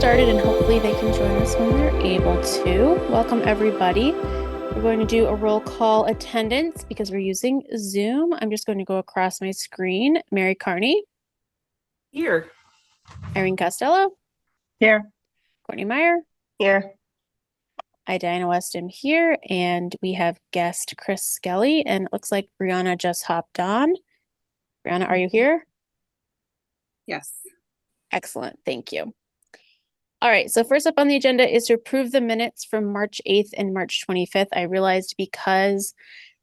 started and hopefully they can join us when they're able to. Welcome everybody. We're going to do a roll call attendance because we're using Zoom. I'm just going to go across my screen. Mary Carney. Here. Irene Costello. Here. Courtney Meyer. Here. I, Diana West, am here, and we have guest Chris Skelly, and it looks like Brianna just hopped on. Brianna, are you here? Yes. Excellent, thank you. All right, so first up on the agenda is to approve the minutes from March 8th and March 25th. I realized because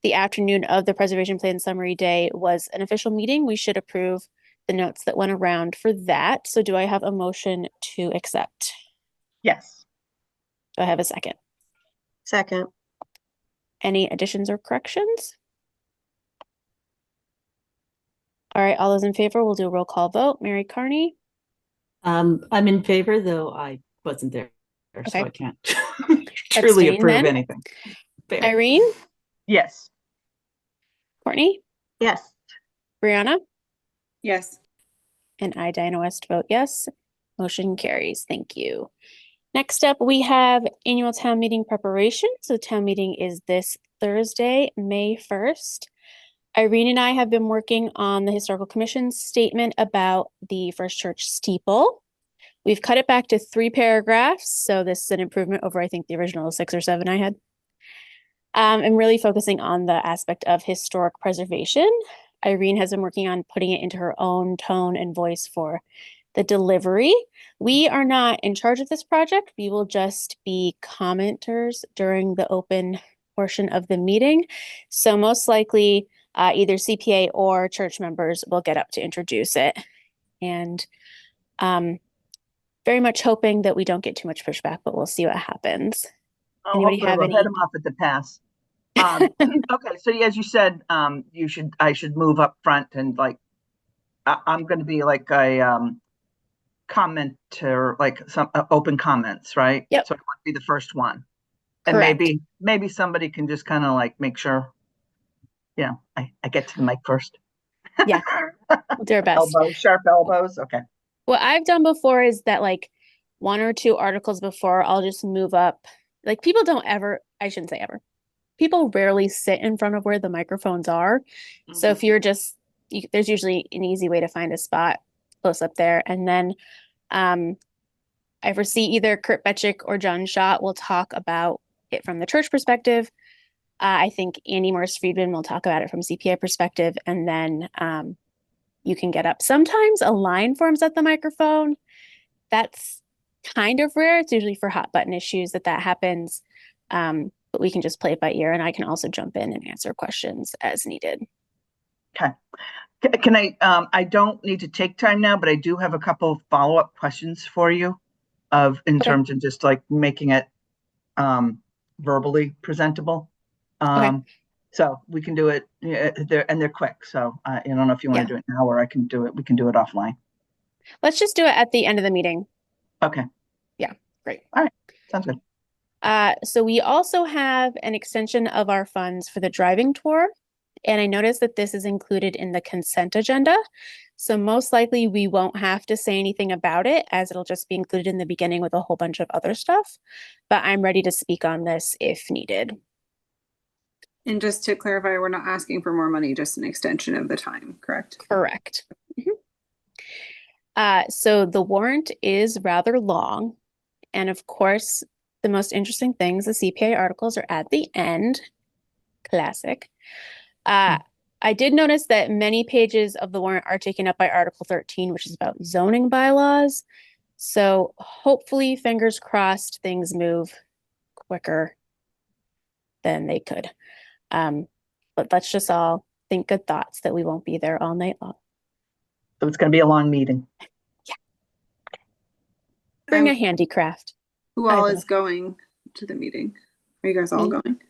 the afternoon of the Preservation Plan Summary Day was an official meeting, we should approve the notes that went around for that. So do I have a motion to accept? Yes. Do I have a second? Second. Any additions or corrections? All right, all those in favor, we'll do a roll call vote. Mary Carney? I'm in favor, though I wasn't there, Okay. so I can't truly Abstain, approve then. anything. Fair. Irene? Yes. Courtney? Yes. Brianna? Yes. And I, Diana West, vote yes. Motion carries. Thank you. Next up, we have annual town meeting preparation. So town meeting is this Thursday, May 1st. Irene and I have been working on the Historical Commission's statement about the First Church steeple. We've cut it back to 3 paragraphs. So this is an improvement over, I think, the original 6 or 7 I had. I'm really focusing on the aspect of historic preservation. Irene has been working on putting it into her own tone and voice for the delivery. We are not in charge of this project. We will just be commenters during the open portion of the meeting. So most likely either CPA or church members will get up to introduce it. And very much hoping that we don't get too much pushback, but we'll see what happens. Anybody have any? Head them off at the pass. Okay, so as you said, I should move up front and I'm going to be like a commenter, like some open comments, right? Yep. So I want to be the first one, and Correct. maybe somebody can just kind of like make sure, I get to the mic first. Yeah, we'll do our best. Sharp elbows. Okay. What I've done before is that like 1 or 2 articles before, I'll just move up. Like people don't ever, I shouldn't say ever. People rarely sit in front of where the microphones are. Mm-hmm. So if you're just, there's usually an easy way to find a spot close up there. And then I foresee either Kurt Betchick or John Schott will talk about it from the church perspective. I think Andy Morris Friedman will talk about it from CPA perspective. And then you can get up. Sometimes a line forms at the microphone. That's kind of rare. It's usually for hot button issues that happens. But we can just play it by ear, and I can also jump in and answer questions as needed. Okay. Can I don't need to take time now, but I do have a couple of follow-up questions for you in terms of just like making it verbally presentable. So we can do it they're quick. So I don't know if you want to do it now or we can do it offline. Let's just do it at the end of the meeting. Okay. Yeah, great. All right. Sounds good. So we also have an extension of our funds for the driving tour. And I noticed that this is included in the consent agenda. So most likely we won't have to say anything about it as it'll just be included in the beginning with a whole bunch of other stuff. But I'm ready to speak on this if needed. And just to clarify, we're not asking for more money, just an extension of the time, correct? Correct. Mm-hmm. So the warrant is rather long. And of course, the most interesting things, the CPA articles are at the end. Classic. I did notice that many pages of the warrant are taken up by Article 13, which is about zoning bylaws. So hopefully, fingers crossed, things move quicker than they could. But let's just all think good thoughts that we won't be there all night long. So it's going to be a long meeting. Yeah. Bring a handicraft. Who all is going to the meeting? Are you guys all going?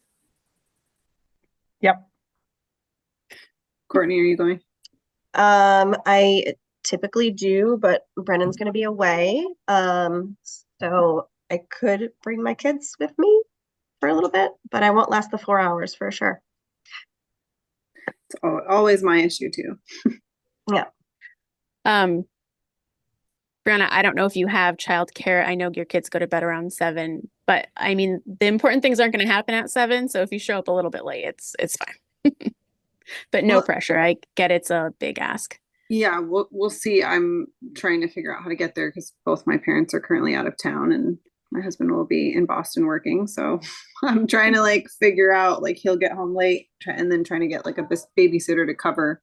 Yep. Courtney, are you going? I typically do, but Brennan's going to be away. So I could bring my kids with me for a little bit, but I won't last the 4 hours for sure. It's always my issue too. Yeah. Brianna, Brianna, I don't know if you have childcare. I know your kids go to bed around 7, but I mean, the important things aren't going to happen at 7. So if you show up a little bit late, it's fine. But no Well- pressure. I get it's a big ask. Yeah, we'll see. I'm trying to figure out how to get there because both my parents are currently out of town and my husband will be in Boston working. So I'm trying to like figure out like he'll get home late and then trying to get like a babysitter to cover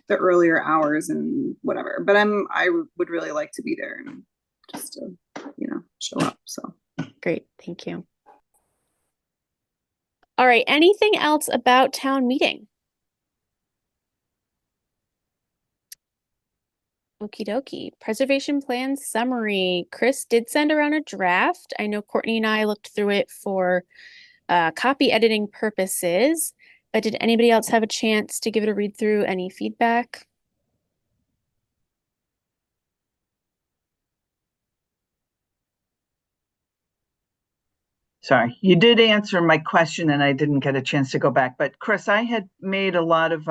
the earlier hours and whatever. But I would really like to be there and just to, show up. So Great. Thank you. All right. Anything else about town meeting? Okie dokie. Preservation plan summary. Chris did send around a draft. I know Courtney and I looked through it for copy editing purposes, but did anybody else have a chance to give it a read through? Any feedback? Sorry, you did answer my question and I didn't get a chance to go back. But Chris, I had made a lot of,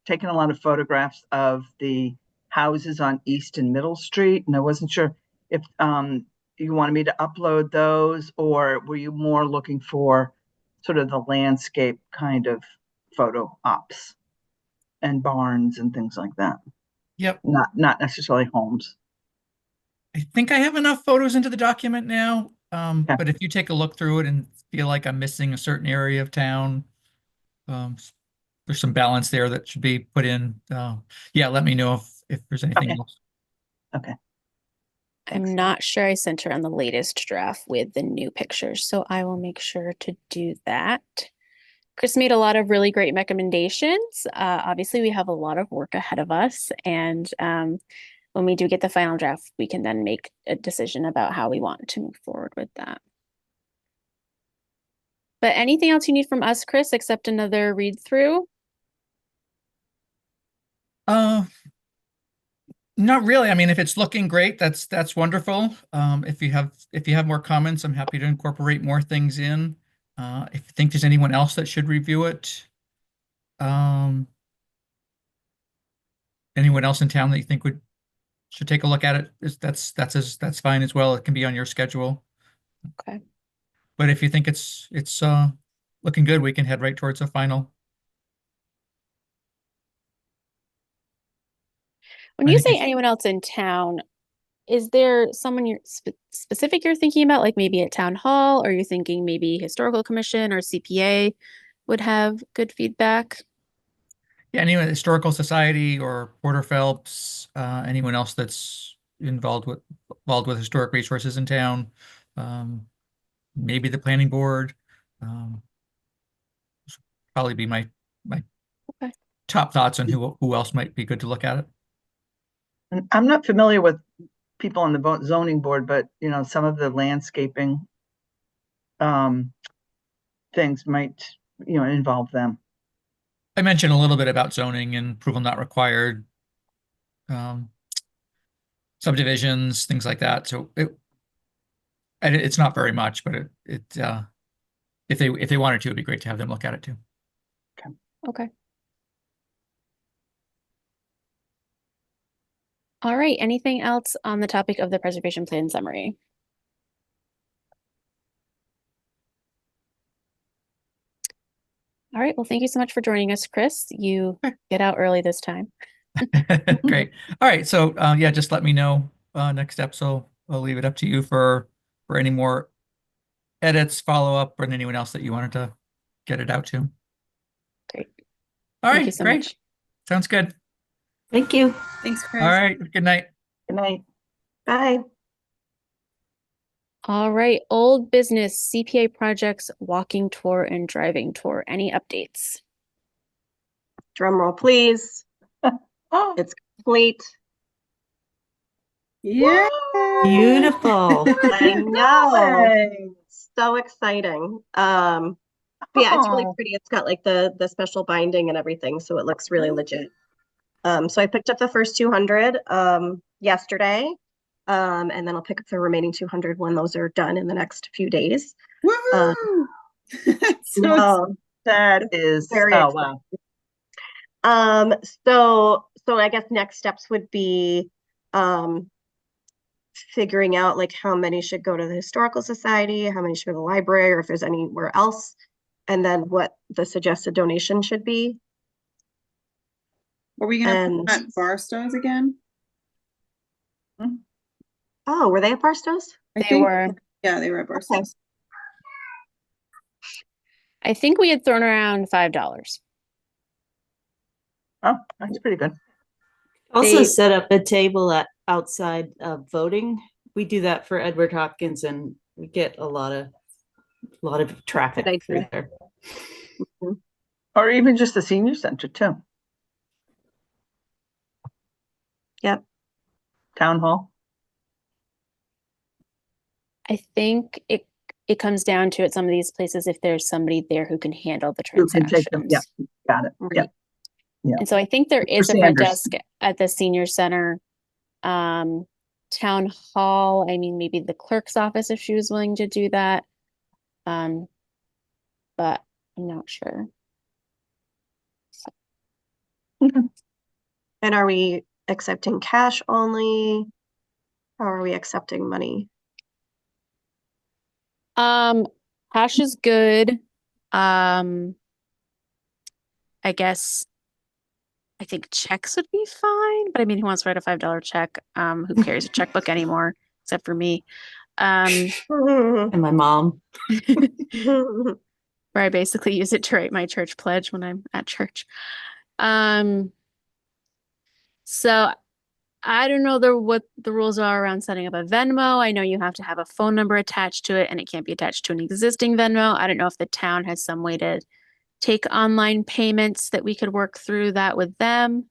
taken a lot of photographs of the houses on East and Middle Street. And I wasn't sure if you wanted me to upload those or were you more looking for sort of the landscape kind of photo ops and barns and things like that? Yep. Not necessarily homes. I think I have enough photos into the document now. Yeah. But if you take a look through it and feel like I'm missing a certain area of town, there's some balance there that should be put in. Yeah, let me know if there's anything Okay. else. Okay. I'm not sure I sent her on the latest draft with the new pictures, so I will make sure to do that. Chris made a lot of really great recommendations. Obviously, we have a lot of work ahead of us, and when we do get the final draft, we can then make a decision about how we want to move forward with that. But anything else you need from us, Chris, except another read through? Not really. I mean, if it's looking great, that's wonderful. If you have more comments, I'm happy to incorporate more things in. If you think there's anyone else that should review it, anyone else in town that you think should take a look at it, that's fine as well. It can be on your schedule. Okay. But if you think it's looking good, we can head right towards a final. When I you think say it's- anyone else in town, is there someone you're specific you're thinking about, like maybe at town hall, or you're thinking maybe historical commission or CPA would have good feedback? Yeah, anyone, Historical Society or Porter Phelps, anyone else that's involved with historic resources in town, maybe the planning board. Probably be my Okay. top thoughts on who else might be good to look at it. And I'm not familiar with people on the zoning board, but some of the landscaping things might involve them. I mentioned a little bit about zoning and approval not required, subdivisions, things like that. So it's not very much, but if they wanted to, it'd be great to have them look at it too. Okay. All right. Anything else on the topic of the preservation plan summary? All right. Well, thank you so much for joining us, Chris. You get out early this time. Great. All right. So yeah, just let me know next step. So I'll leave it up to you for any more edits, follow up, or anyone else that you wanted to get it out to. Great. All Thank right. you so Great. much. Sounds good. Thank you. thanks, Chris. All right. Good night. Good night. Bye. All right. Old business CPA projects, walking tour and driving tour. Any updates? Drum roll, please. Oh, It's complete. Yeah. Beautiful. I know. Yay. So exciting. But yeah, it's really Oh. pretty. It's got like the special binding and everything, so it looks really legit. So I picked up the first 200 yesterday. And then I'll pick up the remaining 200 when those are done in the next few days. Woohoo! So No, That is Very wow. so I guess next steps would be figuring out like how many should go to the Historical Society, how many should go to the library, or if there's anywhere else, and then what the suggested donation should be. Were we gonna And- put at Barstow's again? Oh, were they at Barstow's? I They think- were. Yeah, they were at Barstow's. I think we had thrown around $5. Oh, that's pretty good. Also They- set up a table at outside of voting. We do that for Edward Hopkins and we get a lot of traffic Good through idea. there. Or even just the senior center too. Yep. Town hall. I think it comes down to at some of these places if there's somebody there who can handle the Who can take them, transactions. yeah. Got it. Yeah. Right. And so I think there is a front Sanders. desk at the senior center. Town hall, I mean, maybe the clerk's office if she was willing to do that. But I'm not sure. And are we accepting cash only? How are we accepting money? Cash is good. I guess I think checks would be fine, but I mean, who wants to write a $5 check? Who carries a checkbook anymore, except for me? And my mom. Where I basically use it to write my church pledge when I'm at church. So I don't know what the rules are around setting up a Venmo. I know you have to have a phone number attached to it and it can't be attached to an existing Venmo. I don't know if the town has some way to take online payments that we could work through that with them.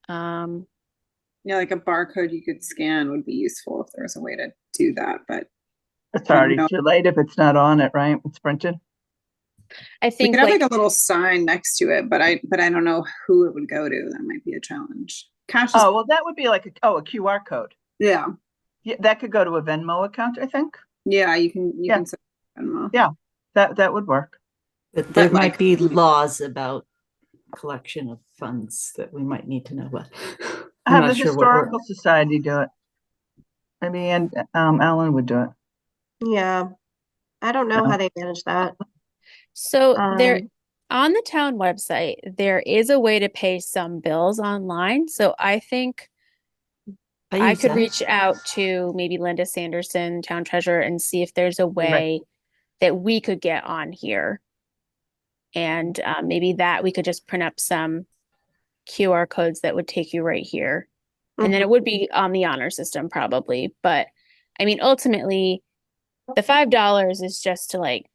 Yeah, like a barcode you could scan would be useful if there was a way to do that, but It's already No. too late if it's not on it, right? It's printed. I we think could have like like a little sign next to it, but I don't know who it would go to. That might be a challenge. Cash is, Oh, well, that would be like a QR code. yeah. Yeah, that could go to a Venmo account, I think. Yeah, you can Yeah. set Venmo. Yeah. That would work. But there But, like- might be laws about collection of funds that we might need to know about. I'm Have not the sure what we're- Historical Society do it. Maybe and Alan would do it. Yeah, I don't know Yeah. how they manage that. so there Um, on the town website, there is a way to pay some bills online. So I think I use could that. reach out to maybe Linda Sanderson, town treasurer, and see if there's a Right. way that we could get on here. And maybe that we could just print up some QR codes that would take you right here. And then it would be on the honor system probably. But I mean, ultimately, the $5 is just to like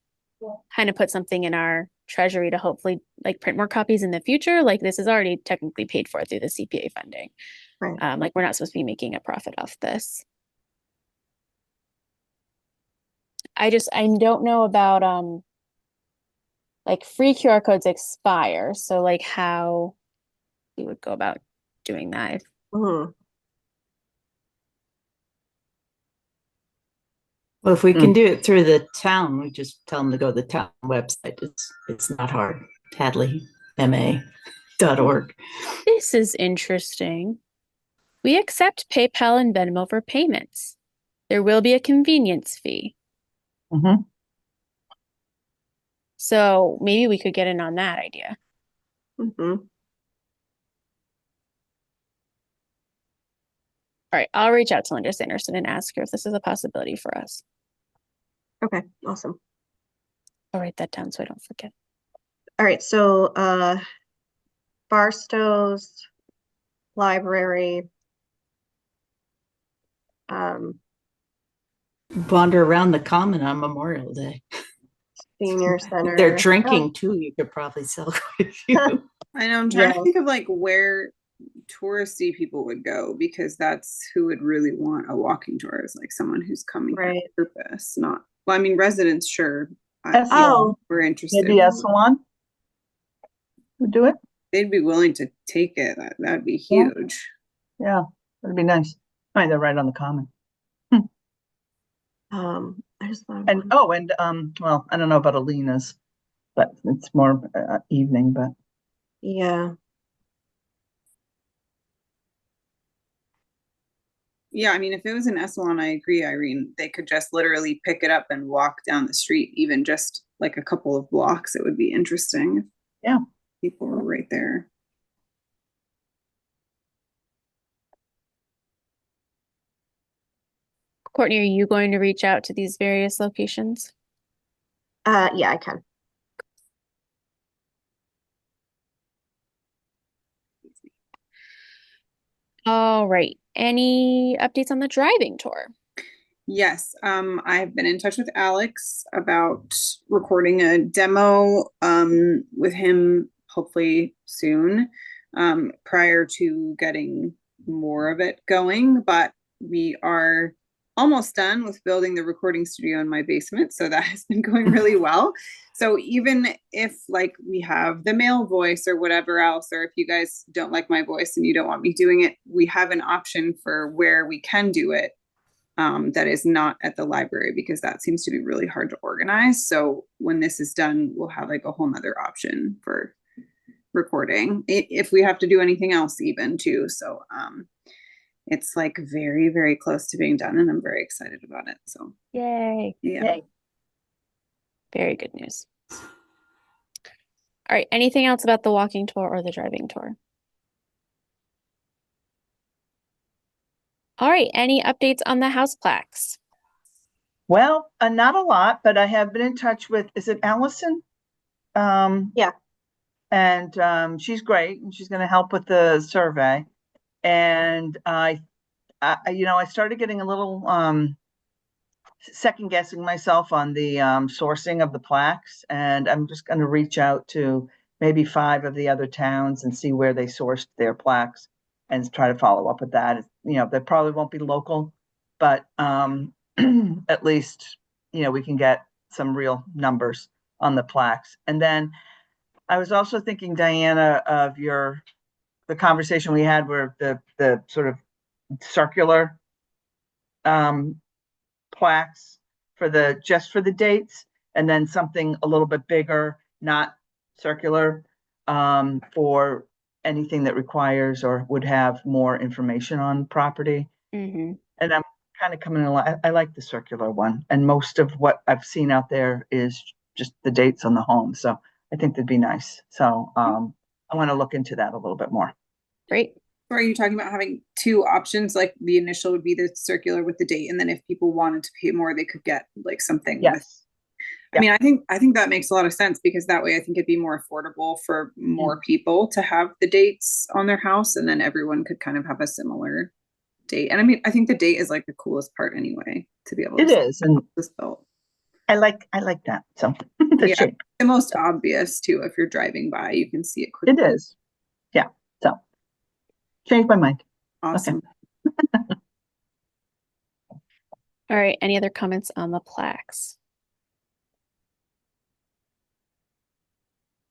kind of put something in our treasury to hopefully like print more copies in the future. Like this is already technically paid for through the CPA funding. Right. Like we're not supposed to be making a profit off this. I don't know about like free QR codes expire. So like how we would go about doing that. mhm. Well, if we can do it through the town, we just tell them to go to the town website. It's not hard. HadleyMA.org. This is interesting. We accept PayPal and Venmo for payments. There will be a convenience fee. Mhm. So maybe we could get in on that idea. Mhm. All right, I'll reach out to Linda Sanderson and ask her if this is a possibility for us. Okay, awesome. I'll write that down so I don't forget. All right, so Barstow's library. Wander around the common on Memorial Day. Senior Center. They're drinking too. You could probably sell quite a few. I know, I'm trying Yeah. to think of like where touristy people would go because that's who would really want a walking tour is like someone who's coming for Right. a purpose, not, well, I mean, residents, sure. Oh. We're interested. Maybe Essalon would do it. They'd be willing to take it. That'd be Yeah. huge. Yeah, that'd be nice. I mean, they're right on the common. I just thought of And one. well, I don't know about Alina's, but it's more evening. But Yeah, Yeah, I mean, if it was in Esalen, I agree, Irene. They could just literally pick it up and walk down the street, even just like a couple of blocks. It would be interesting. If Yeah. people were right there. Courtney, are you going to reach out to these various locations? Yeah, I can. All right. Any updates on the driving tour? Yes, I've been in touch with Alex about recording a demo with him hopefully soon, prior to getting more of it going. But we are almost done with building the recording studio in my basement, so that has been going really well. So even if like we have the male voice or whatever else, or if you guys don't like my voice and you don't want me doing it, we have an option for where we can do it, that is not at the library, because that seems to be really hard to organize. So when this is done, we'll have like a whole nother option for recording if we have to do anything else even too. So it's like very, very close to being done, and I'm very excited about it. So Yay. yeah. Yay. Very good news. All right. Anything else about the walking tour or the driving tour? All right. Any updates on the house plaques? Well, not a lot, but I have been in touch with, is it Allison? Yeah. And she's great, and she's going to help with the survey. And I started getting a little second guessing myself on the sourcing of the plaques, and I'm just going to reach out to maybe 5 of the other towns and see where they sourced their plaques and try to follow up with that. They probably won't be local, but at least, we can get some real numbers on the plaques. And then I was also thinking, Diana, of the conversation we had where the sort of circular plaques just for the dates, and then something a little bit bigger, not circular, for anything that requires or would have more information on property. Mm-hmm. And I'm kind of coming along. I like the circular one, and most of what I've seen out there is just the dates on the home. So I think that'd be nice. So I want to look into that a little bit more. Great. Or are you talking about having 2 options? Like the initial would be the circular with the date, and then if people wanted to pay more, they could get like something with. Yes. I mean, I think that makes a lot of sense, because that way I think it'd be more affordable for more people to have the dates on their house, and then everyone could kind of have a similar date. And I mean, I think the date is like the coolest part anyway, to be able to It is, and this built. I like that. So the Yeah. shape. The most obvious too, if you're driving by, you can see it It quickly. is. Yeah. So changed my mind. Awesome. All right. Any other comments on the plaques?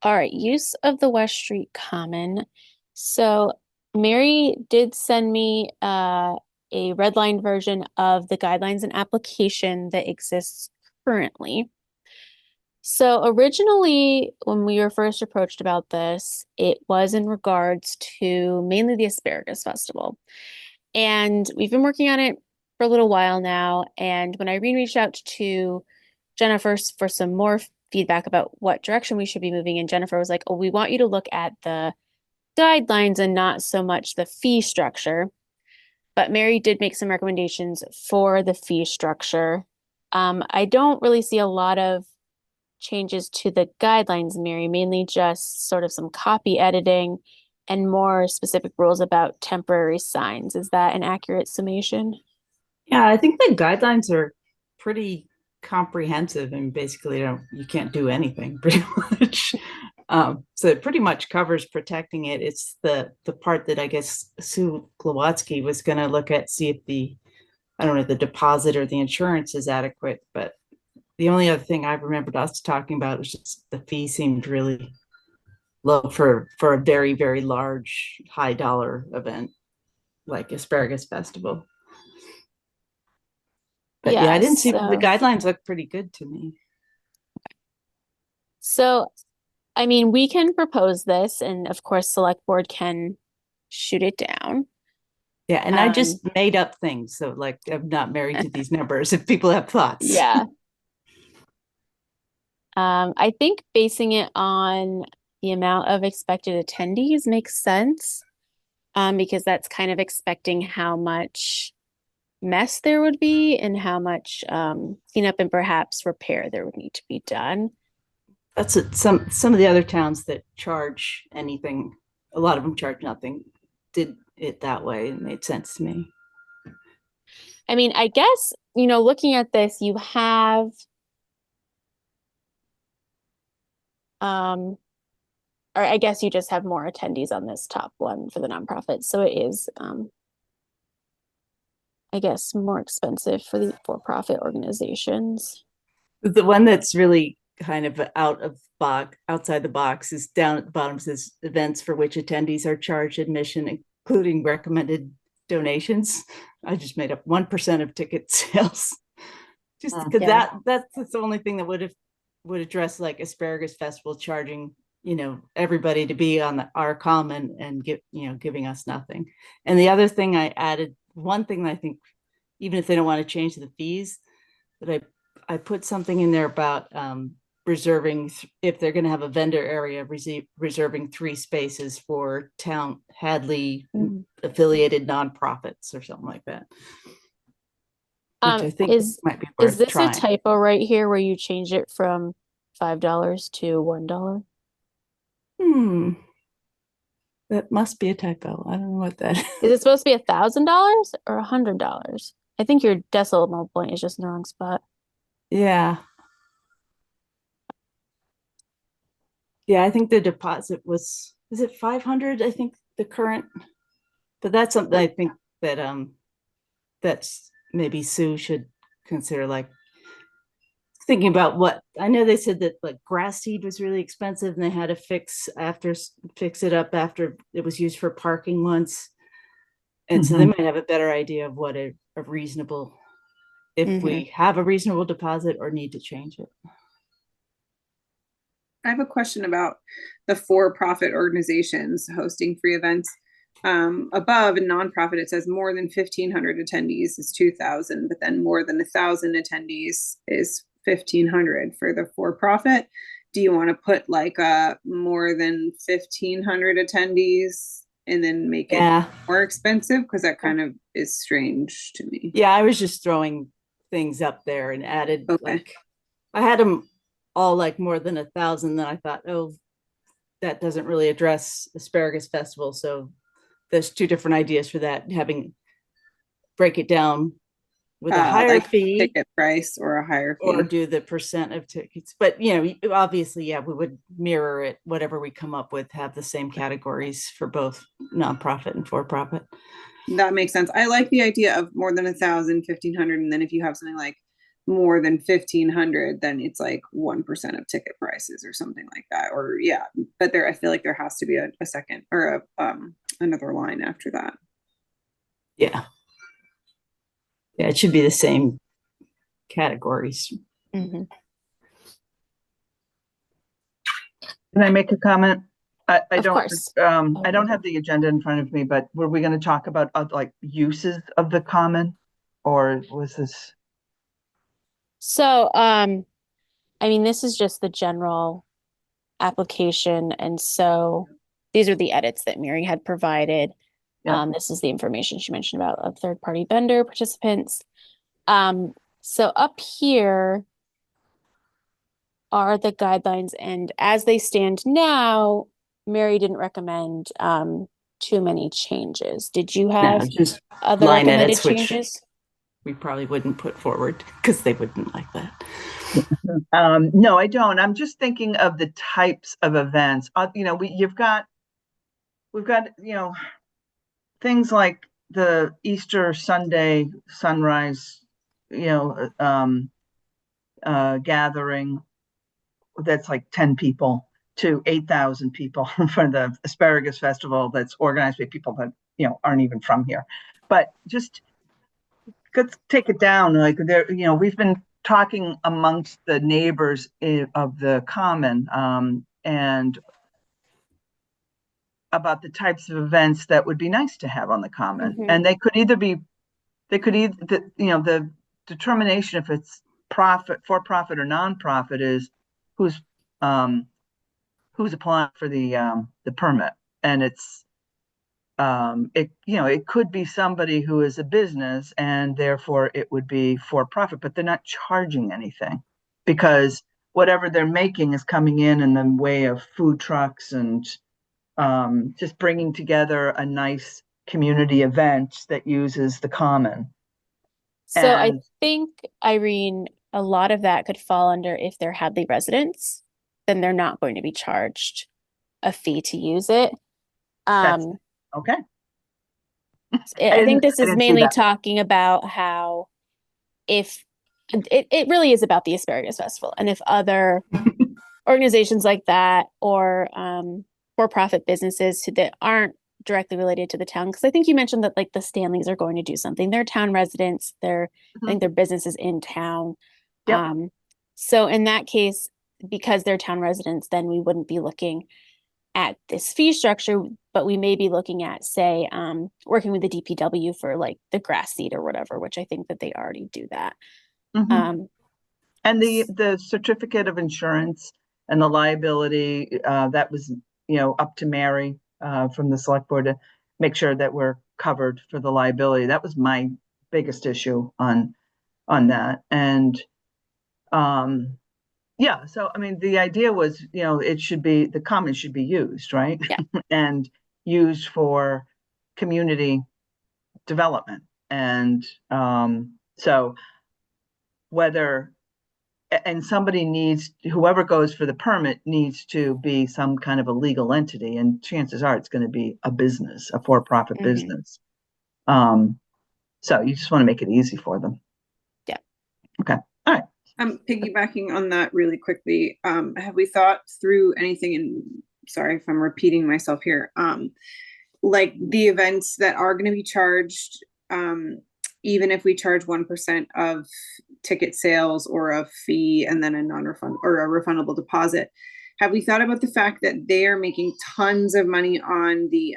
All right. Use of the West Street Common. So Mary did send me a redlined version of the guidelines and application that exists currently. So originally, when we were first approached about this, it was in regards to mainly the Asparagus Festival. And we've been working on it for a little while now. And when Irene reached out to Jennifer for some more feedback about what direction we should be moving in, Jennifer was like, oh, we want you to look at the guidelines and not so much the fee structure. But Mary did make some recommendations for the fee structure. I don't really see a lot of changes to the guidelines, Mary, mainly just sort of some copy editing and more specific rules about temporary signs. Is that an accurate summation? Yeah, I think the guidelines are pretty comprehensive, and basically you can't do anything pretty much. So it pretty much covers protecting it. It's the part that I guess Sue Glowatsky was going to look at, see if the deposit or the insurance is adequate. But the only other thing I remembered us talking about was just the fee seemed really low for a very, very large, high dollar event like Asparagus Festival. But yeah, I didn't see the guidelines look pretty good to me. So, I mean, we can propose this, and of course, select board can shoot it down. Yeah, and I just made up things, so like I'm not married to these numbers. If people have thoughts, Yeah. I think basing it on the amount of expected attendees makes sense. Because that's kind of expecting how much mess there would be and how much cleanup and perhaps repair there would need to be done. that's it. Some of the other towns that charge anything, a lot of them charge nothing, did it that way. It made sense to me. I mean, I guess, looking at this, you have or I guess you just have more attendees on this top one for the nonprofit. So it is I guess more expensive for the for-profit organizations. The one that's really kind of outside the box is down at the bottom, says events for which attendees are charged admission, including recommended donations. I just made up 1% of ticket sales. Just because Yeah. that's the only thing that would address like Asparagus Festival charging, everybody to be on our common and giving us nothing. And the other thing I added, one thing that I think, even if they don't want to change the fees, that I put something in there about reserving, if they're going to have a vendor area, reserving 3 spaces for town Hadley affiliated nonprofits or something like that. Which I think might be worth is this trying. a typo right here where you change it from $5 to $1? That must be a typo. I don't know what that is. Is it supposed to be $1,000 or $100? I think your decimal point is just in the wrong spot. Yeah. Yeah, I think the deposit is it 500? I think the current, but that's something I think that that's maybe Sue should consider, like thinking about what I know. They said that like grass seed was really expensive and they had to fix it up after it was used for parking once. And so they might have a better idea of what a reasonable, if we have a reasonable deposit or need to change it. I have a question about the for-profit organizations hosting free events. Above in nonprofit, it says more than 1,500 attendees is 2,000, but then more than 1,000 attendees is 1,500 for the for-profit. Do you want to put like more than 1,500 attendees and then make it more expensive? Because that kind of is strange to me. Yeah, I was just throwing things up there and added like I had them all like more than 1,000. Then I thought, oh, that doesn't really address Asparagus Festival. So there's 2 different ideas for that, break it down with a higher like fee, ticket price, or a higher fee, or do the percent of tickets. But obviously, we would mirror it, whatever we come up with, have the same categories for both nonprofit and for-profit. That makes sense. I like the idea of more than 1,000, 1,500, and then if you have something like more than 1,500, then it's like 1% of ticket prices or something like that. Or but I feel like there has to be a second or another line after that. Yeah, it should be the same categories. Can I make a comment? I don't have the agenda in front of me, but were we going to talk about like uses of the common, or was this? So, I mean, this is just the general application. And so these are the edits that Mary had provided. This is the information she mentioned about a third-party vendor participants. So up here are the guidelines, and as they stand now, Mary didn't recommend too many changes. Did you have just other line recommended edits, which changes? We probably wouldn't put forward because they wouldn't like that. No, I don't. I'm just thinking of the types of events. We've got things like the Easter Sunday sunrise, gathering that's like 10 people to 8,000 people for the Asparagus Festival that's organized by people that aren't even from here. But just let's take it down. Like we've been talking amongst the neighbors of the common, and about the types of events that would be nice to have on the common. Mhm. And they could either, the determination if it's for profit or nonprofit is who's applying for the permit. And it could be somebody who is a business and therefore it would be for profit, but they're not charging anything because whatever they're making is coming in the way of food trucks and just bringing together a nice community event that uses the common. So I And- think, Irene, a lot of that could fall under if they're Hadley residents, then they're not going to be charged a fee to use it. That's- Okay. I think this I is didn't see mainly that. talking about how if it really is about the Asparagus Festival, and if other organizations like that or for-profit businesses that aren't directly related to the town, because I think you mentioned that like the Stanleys are going to do something. They're town residents. I think their business is in town. Yep. So in that case, because they're town residents, then we wouldn't be looking at this fee structure, but we may be looking at, say, working with the DPW for like the grass seed or whatever, which I think that they already do that. Mhm. And the certificate of insurance and the liability, that was, up to Mary from the select board to make sure that we're covered for the liability. That was my biggest issue on that. And yeah, so I mean, the idea was, the common should be used, right? Yeah. And used for community development. And so whoever goes for the permit needs to be some kind of a legal entity, and chances are it's going to be a business, a for-profit Mhm. business. So you just want to make it easy for them. Yeah. Okay. All right. Piggybacking on that really quickly, have we thought through anything, and sorry if I'm repeating myself here, like the events that are going to be charged, even if we charge 1% of ticket sales or a fee and then a non-refund or a refundable deposit, have we thought about the fact that they are making tons of money on the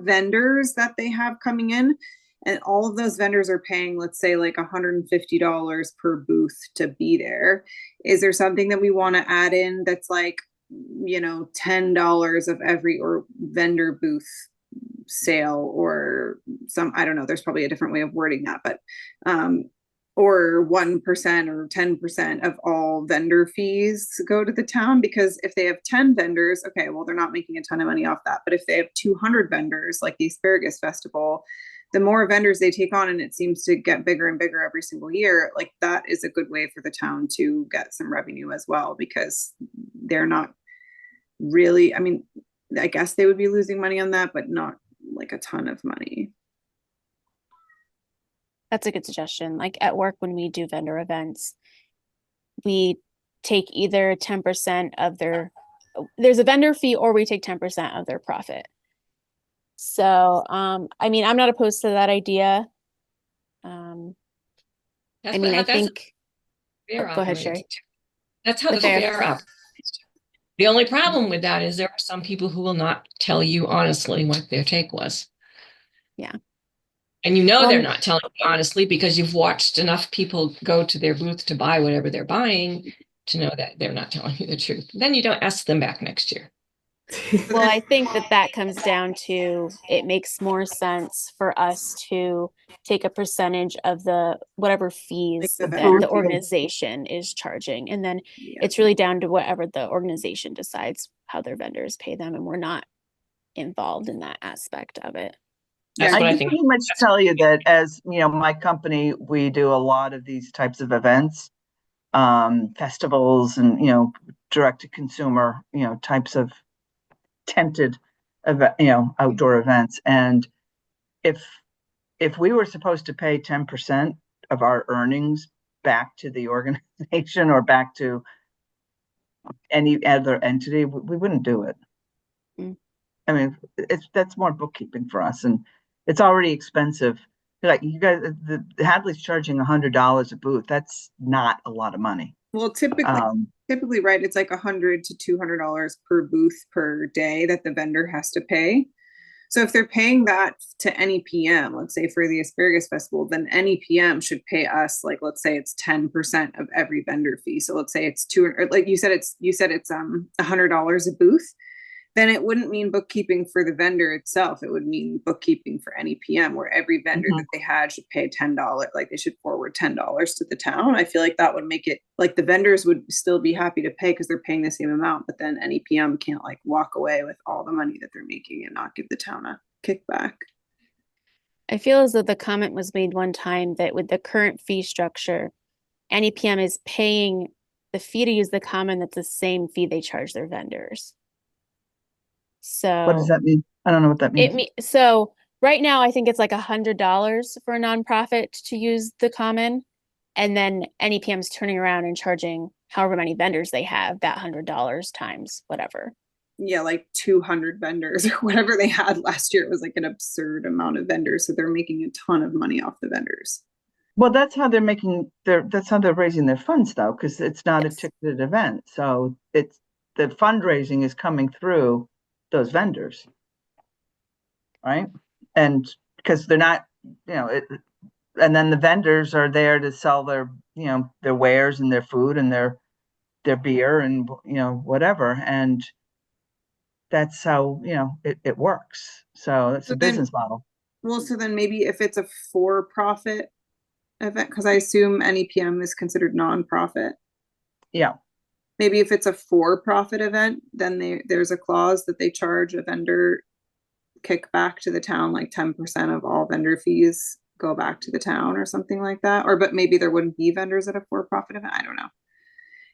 vendors that they have coming in, and all of those vendors are paying, let's say, like $150 per booth to be there? Is there something that we want to add in that's like, $10 of every or vendor booth sale, or I don't know, there's probably a different way of wording that, but or 1% or 10% of all vendor fees go to the town? Because if they have 10 vendors, okay, well, they're not making a ton of money off that. But if they have 200 vendors, like the Asparagus Festival, the more vendors they take on, and it seems to get bigger and bigger every single year, like that is a good way for the town to get some revenue as well, because they're not really, I mean, I guess they would be losing money on that, but not like a ton of money. That's a good suggestion. Like at work, when we do vendor events, we take either 10% of there's a vendor fee, or we take 10% of their profit. So, I mean, I'm not opposed to that idea. That's I mean, how I that's think, fair go ahead, operates. Sherry. That's how The the fair. fair operates. The only problem with that is there are some people who will not tell you honestly what their take was. Yeah. And they're Well, not telling you honestly because you've watched enough people go to their booth to buy whatever they're buying to know that they're not telling you the truth. Then you don't ask them back next year. Well, I think that comes down to, it makes more sense for us to take a percentage of whatever fees Like the that vendor the fee. organization is charging. And then Yeah. it's really down to whatever the organization decides how their vendors pay them. And we're not involved in that aspect of it. That's I what I can think. pretty much tell you that as, my company, we do a lot of these types of events, festivals and, direct to consumer, types of tented, outdoor events. And if we were supposed to pay 10% of our earnings back to the organization or back to any other entity, we wouldn't do it. Mm. I mean, that's more bookkeeping for us, and it's already expensive. Like you guys, the Hadley's charging $100 a booth. That's not a lot of money. Well, Um, typically, right, it's like $100 to $200 per booth per day that the vendor has to pay. So if they're paying that to NEPM, let's say for the Asparagus Festival, then NEPM should pay us, like, let's say it's 10% of every vendor fee. So let's say it's like you said it's $100 a booth. Then it wouldn't mean bookkeeping for the vendor itself. It would mean bookkeeping for NEPM, where every vendor Mhm. that they had should pay $10, like they should forward $10 to the town. I feel like that would make it like the vendors would still be happy to pay because they're paying the same amount, but then NEPM can't like walk away with all the money that they're making and not give the town a kickback. I feel as though the comment was made one time that with the current fee structure, NEPM is paying the fee to use the common, that's the same fee they charge their vendors. So. what does that mean? I don't know what that means. So right now, I think it's like $100 for a nonprofit to use the common. And then NEPM's turning around and charging however many vendors they have, that $100 times whatever. Yeah, like 200 vendors or whatever they had last year. It was like an absurd amount of vendors. So they're making a ton of money off the vendors. Well, that's how that's how they're raising their funds though, because it's not Yes. a ticketed event. So it's the fundraising is coming through those vendors. Right. And because they're not, and then the vendors are there to sell their, their wares and their food and their beer and, whatever. And that's how, it works. So that's So a then- business model. Well, so then maybe if it's a for-profit event, because I assume NEPM is considered nonprofit. Yeah. Maybe if it's a for-profit event, then there's a clause that they charge a vendor kickback to the town, like 10% of all vendor fees go back to the town or something like that. But maybe there wouldn't be vendors at a for-profit event. I don't know.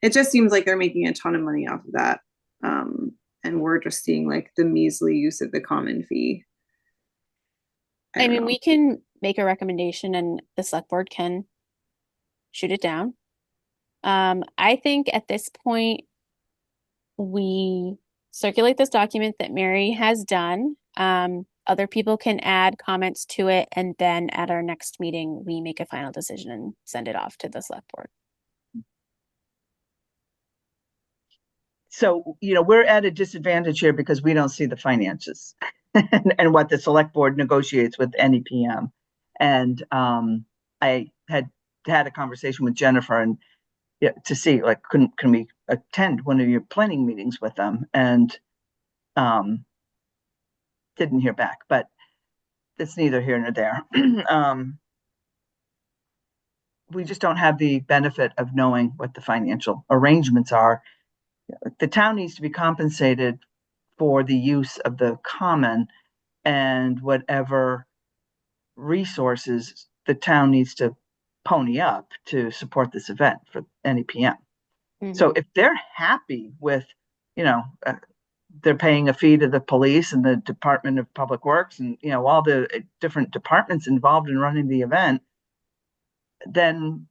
It just seems like they're making a ton of money off of that. And we're just seeing like the measly use of the common fee. I mean, we can make a recommendation and the select board can shoot it down. I think at this point, we circulate this document that Mary has done. Other people can add comments to it, and then at our next meeting, we make a final decision and send it off to the select board. So, we're at a disadvantage here because we don't see the finances and what the select board negotiates with NEPM. And I had a conversation with Jennifer and to see, like, can we attend one of your planning meetings with them? And didn't hear back, but it's neither here nor there. We just don't have the benefit of knowing what the financial arrangements are. The town needs to be compensated for the use of the common and whatever resources the town needs to pony up to support this event for NEPM. So if they're happy with, they're paying a fee to the police and the Department of Public Works and, all the different departments involved in running the event, then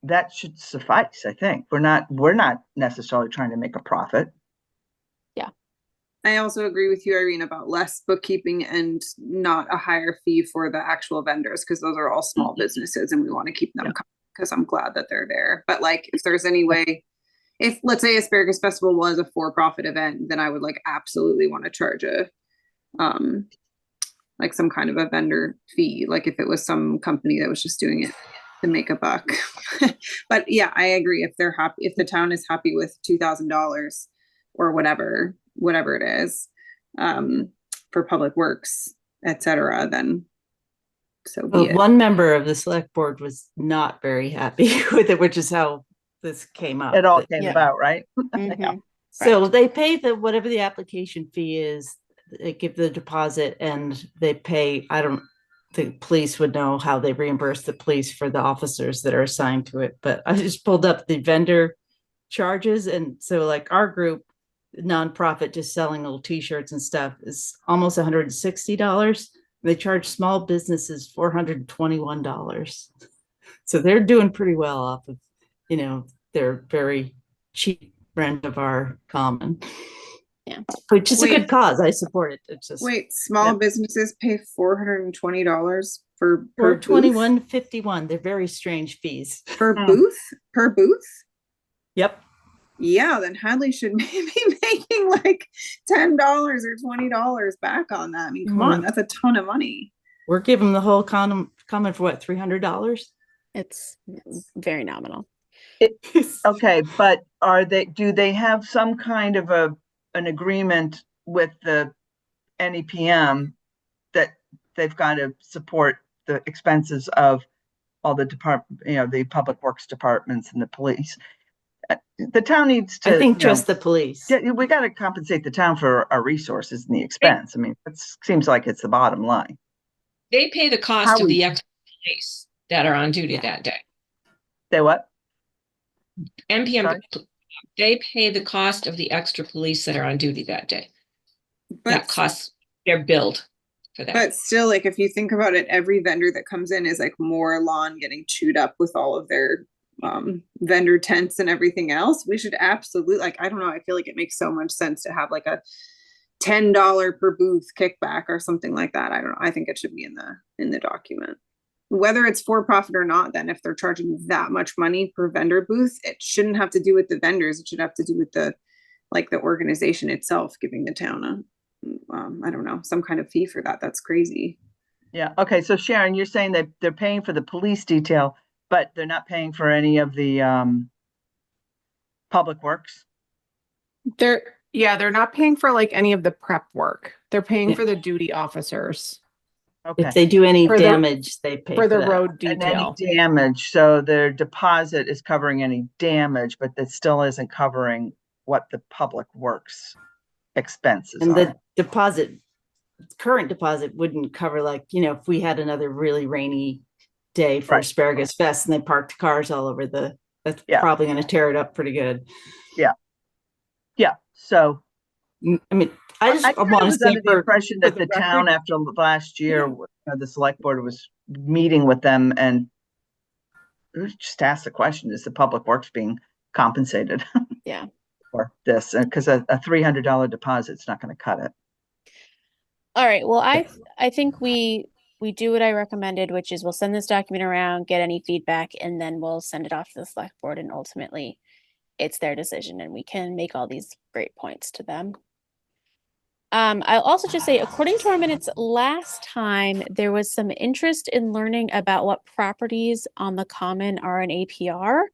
that should suffice. I think we're not necessarily trying to make a profit. Yeah. I also agree with you, Irene, about less bookkeeping and not a higher fee for the actual vendors, because those are all small businesses and we want to keep them because I'm glad that they're there. But like, if there's any way, if let's say Asparagus Festival was a for-profit event, then I would like absolutely want to charge a like some kind of a vendor fee, like if it was some company that was just doing it to make a buck. But yeah, I agree. If they're happy, if the town is happy with $2,000 or whatever it is, for public works, etc., then so be it. One member of the select board was not very happy with it, which is how this came up. It all came about, right? So they pay whatever the application fee is, they give the deposit and they pay, the police would know how they reimburse the police for the officers that are assigned to it. But I just pulled up the vendor charges. And so like our group, nonprofit, just selling little t-shirts and stuff, is almost $160. They charge small businesses $421. So they're doing pretty well off of, their very cheap rent of our common. Yeah. Which is a good cause. I support it. It's just Small businesses pay $420 per booth? $421.51. They're very strange fees. Per booth? Yep. Yeah, then Hadley should be making like $10 or $20 back on that. I mean, come on, that's a ton of money. We're giving the whole comment for what, $300? It's very nominal. Okay, but do they have some kind of an agreement with the NEPM that they've got to support the expenses of all the the public works departments and the police? The town needs to, I think trust the police. we got to compensate the town for our resources and the expense. I mean, it seems like it's the bottom line. They pay the cost of the extra police that are on duty that day. They what? NPM, Sorry? they pay the cost of the extra police that are on duty that day. But That costs, they're billed for that. But still, like, if you think about it, every vendor that comes in is like more lawn getting chewed up with all of their vendor tents and everything else. We should absolutely, like, I don't know, I feel like it makes so much sense to have like a $10 per booth kickback or something like that. I don't know. I think it should be in the document. Whether it's for profit or not, then if they're charging that much money per vendor booth, it shouldn't have to do with the vendors. It should have to do with the organization itself giving the town a I don't know, some kind of fee for that. That's crazy. Yeah. Okay. So Sharon, you're saying that they're paying for the police detail, but they're not paying for any of the public works? They're not paying for like any of the prep work. They're paying Yeah. for the duty officers Okay. If they do any For the- damage, they pay for the that. road And any detail. damage, so their deposit is covering any damage, but that still isn't covering what the public works expenses And are. the current deposit wouldn't cover, like, if we had another really rainy day for Right. Asparagus Fest and they parked cars all over that's Yeah. probably going to tear it up pretty good. Yeah. So I mean, I just I kind of want to was say under the impression that for the the town, record- after last year, the select board was meeting with them and just asked the question: is the public works being compensated? Yeah. For this, because a $300 deposit's not going to cut it. All right. Well, I think we do what I recommended, which is we'll send this document around, get any feedback, and then we'll send it off to the select board, and ultimately it's their decision and we can make all these great points to them. I'll also just say, according to our minutes last time, there was some interest in learning about what properties on the common are an APR.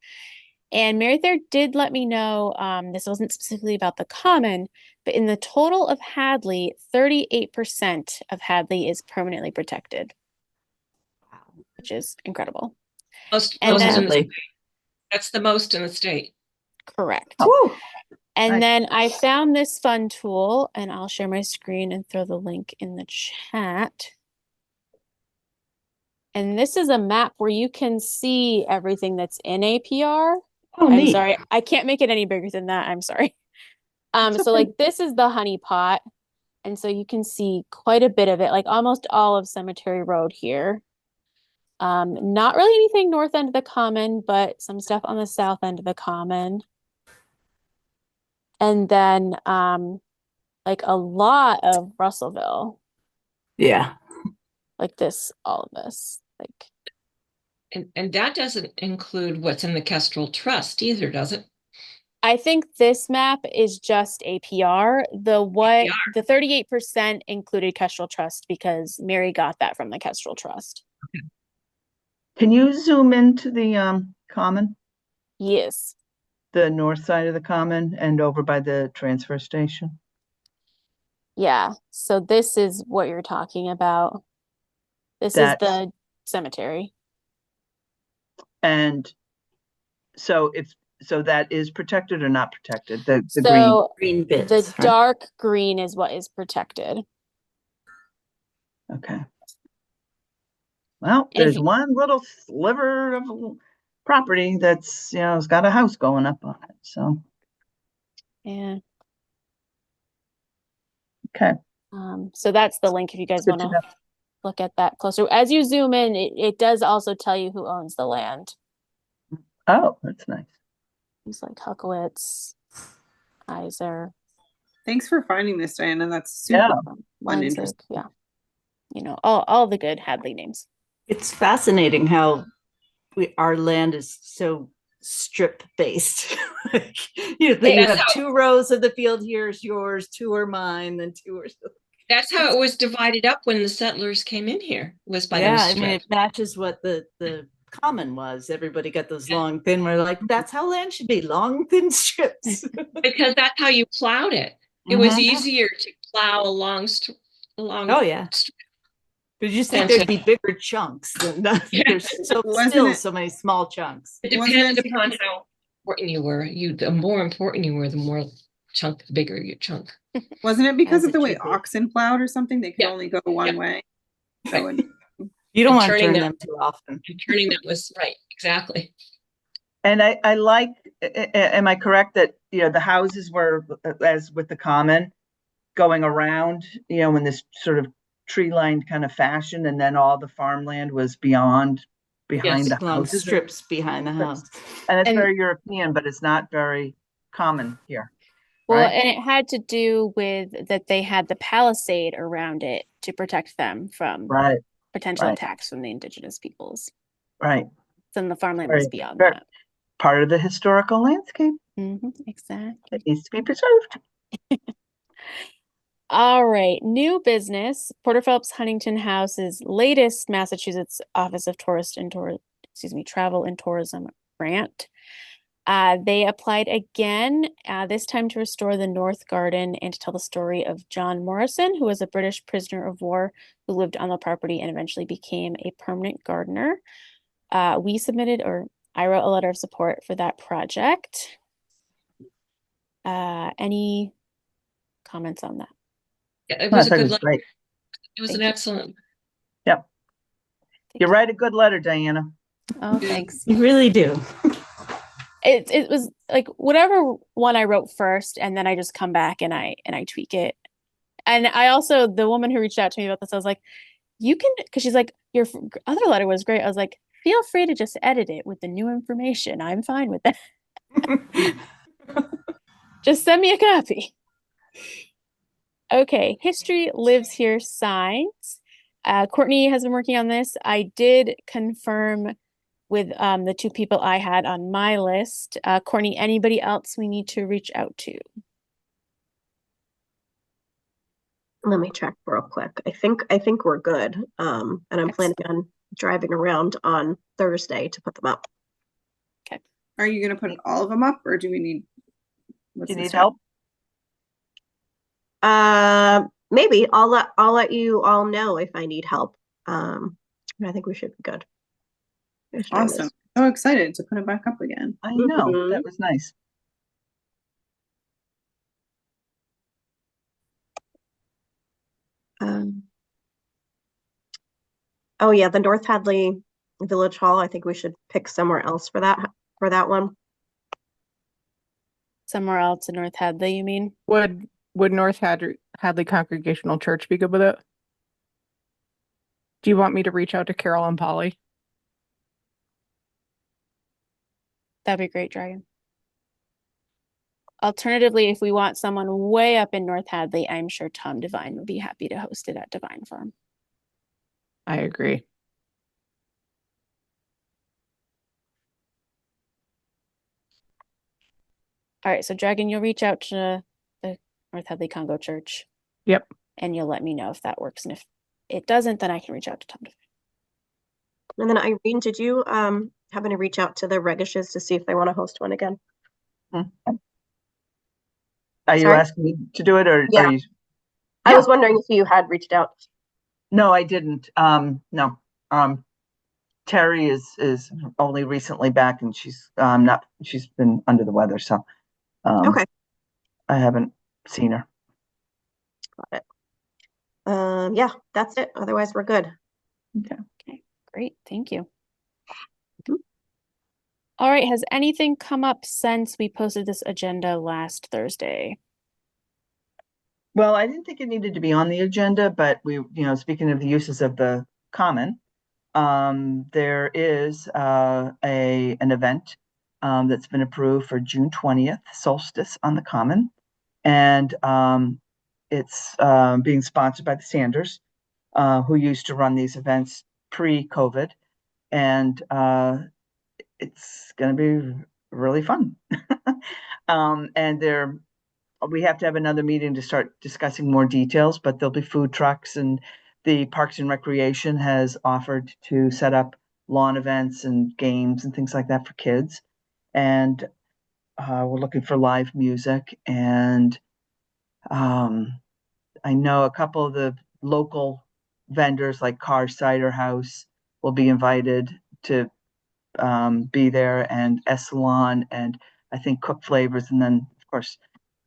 And Mary Thayer did let me know, this wasn't specifically about the common, but in the total of Hadley, 38% of Hadley is permanently protected, which is incredible. Most And in the Sadly. state. That's the most in the state. Correct. Woo! And Nice. then I found this fun tool, and I'll share my screen and throw the link in the chat. And this is a map where you can see everything that's in APR. Oh, I'm neat. sorry, I can't make it any bigger than that. I'm sorry. It's So okay. like this is the honey pot, and so you can see quite a bit of it, like almost all of Cemetery Road here. Not really anything north end of the common, but some stuff on the south end of the common. And then like a lot of Russellville, Yeah. like this, all of this, like And that doesn't include what's in the Kestrel Trust either, does it? I think this map is just APR. The 38% included Kestrel Trust because Mary got that from the Kestrel Trust. Can you zoom into the common, Yes. the north side of the common, and over by the transfer station? Yeah. So this is what you're talking about. This That's- is the cemetery. And so that is protected or not protected? The green. So Green bits. the right? dark green is what is protected. Okay. Well, And if there's you- one little sliver of property that's, it's got a house going up on it. So, Yeah. okay. So that's the link if you guys Good want to to know. look at that closer. As you zoom in, it does also tell you who owns the land. Oh, that's nice. Things like Huckowitz, Iser, Thanks for finding this, Diana. That's super Yeah. fun and interesting. Leinzig, yeah. All the good Hadley names. It's fascinating how our land is so strip based. Like, you know, you That's have how- 2 rows of the field, here's yours, 2 are mine, then 2 are. That's how it was divided up when the settlers came in here, was by Yeah, those I mean, it strips. matches what the common was. Everybody got those long, thin, we're like, that's how land should be, long, thin strips. Because that's how you plowed it. It was Mhm. easier to plow along Oh, yeah. But you just think Than there'd be bigger chunks than that. Yeah. There's Wasn't still it- so many small chunks. It Wasn't depended it upon because- how important you were. The more important you were, the more chunk, the bigger your chunk. Wasn't it because As of the it way should be. oxen plowed or something? They could Yeah. only go one Yeah. way. So Right. it- You don't And want to turning turn them- them too often. Turning that was right, exactly. And I like, am I correct that, you know, the houses were, as with the common, going around, you know, in this sort of tree-lined kind of fashion, and then all the farmland was behind Yes. the Long houses? strips behind the house. And it's And- very European, but it's not very common here. Well, Right. and it had to do with that they had the palisade around it to protect them from Right, potential right. attacks from the indigenous peoples. right. Then the farmland was Right, beyond right. that. Part of the historical landscape Exactly. that needs to be preserved. All right, new business. Porter Phelps Huntington House's latest Massachusetts Office of Travel and Tourism grant. They applied again, this time to restore the North Garden and to tell the story of John Morrison, who was a British prisoner of war who lived on the property and eventually became a permanent gardener. I wrote a letter of support for that project. Any comments on that? Yeah, it No, I was a thought it good was letter. great. It was Thank an you. excellent. You write a good letter, Diana. Oh, thanks. You really do. It was like whatever one I wrote first, and then I just come back and I tweak it. And I also, the woman who reached out to me about this, I was like, you can, because she's like, your other letter was great. I was like, feel free to just edit it with the new information. I'm fine with that. Just send me a copy. Okay, History Lives Here signs. Courtney has been working on this. I did confirm with the 2 people I had on my list. Courtney, anybody else we need to reach out to? Let me check real quick. I think we're good. And I'm planning on driving around on Thursday to put them up. Are you gonna put all of them up, or do we need? Do what's you the need step? help? Maybe I'll let you all know if I need help. I think we should be good. Let's try this. Awesome. So excited to put it back up again. I know, Mhm. that was nice. Oh yeah, the North Hadley Village Hall. I think we should pick somewhere else for that one. Somewhere else in North Hadley, you mean? Would North Hadley Congregational Church be good with it? Do you want me to reach out to Carol and Polly? That'd be great, Dragon. Alternatively, if we want someone way up in North Hadley, I'm sure Tom Devine would be happy to host it at Devine Farm. I agree. All right, so Dragon, you'll reach out to the North Hadley Congo Church. Yep. And you'll let me know if that works. And if it doesn't, then I can reach out to Tom Devine. And then Irene, did you happen to reach out to the Regishes to see if they want to host one again? Are you Sorry? asking me to do it, or Yeah. are you? I Yeah. was wondering if you had reached out. No, I didn't. No. Terry is only recently back, and she's been under the weather, so Okay, I haven't seen her. got it. Yeah, that's it. Otherwise, we're good. Okay, great. Thank you. Mhm. All right, has anything come up since we posted this agenda last Thursday? Well, I didn't think it needed to be on the agenda, but speaking of the uses of the common, there is an event that's been approved for June 20th, solstice on the common. And it's being sponsored by the Sanders, who used to run these events pre-COVID. And it's going to be really fun. And we have to have another meeting to start discussing more details, but there'll be food trucks, and the Parks and Recreation has offered to set up lawn events and games and things like that for kids. And we're looking for live music, and I know a couple of the local vendors like Car Cider House will be invited to be there, and Essalon, and I think Cook Flavors, and then of course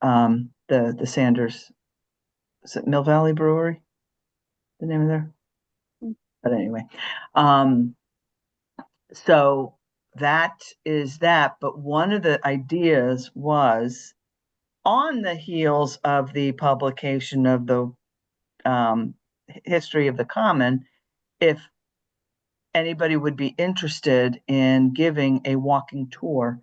the Sanders, is it Mill Valley Brewery, the name of their, but anyway, so that is that. But one of the ideas was, on the heels of the publication of the history of the Common, if anybody would be interested in giving a walking tour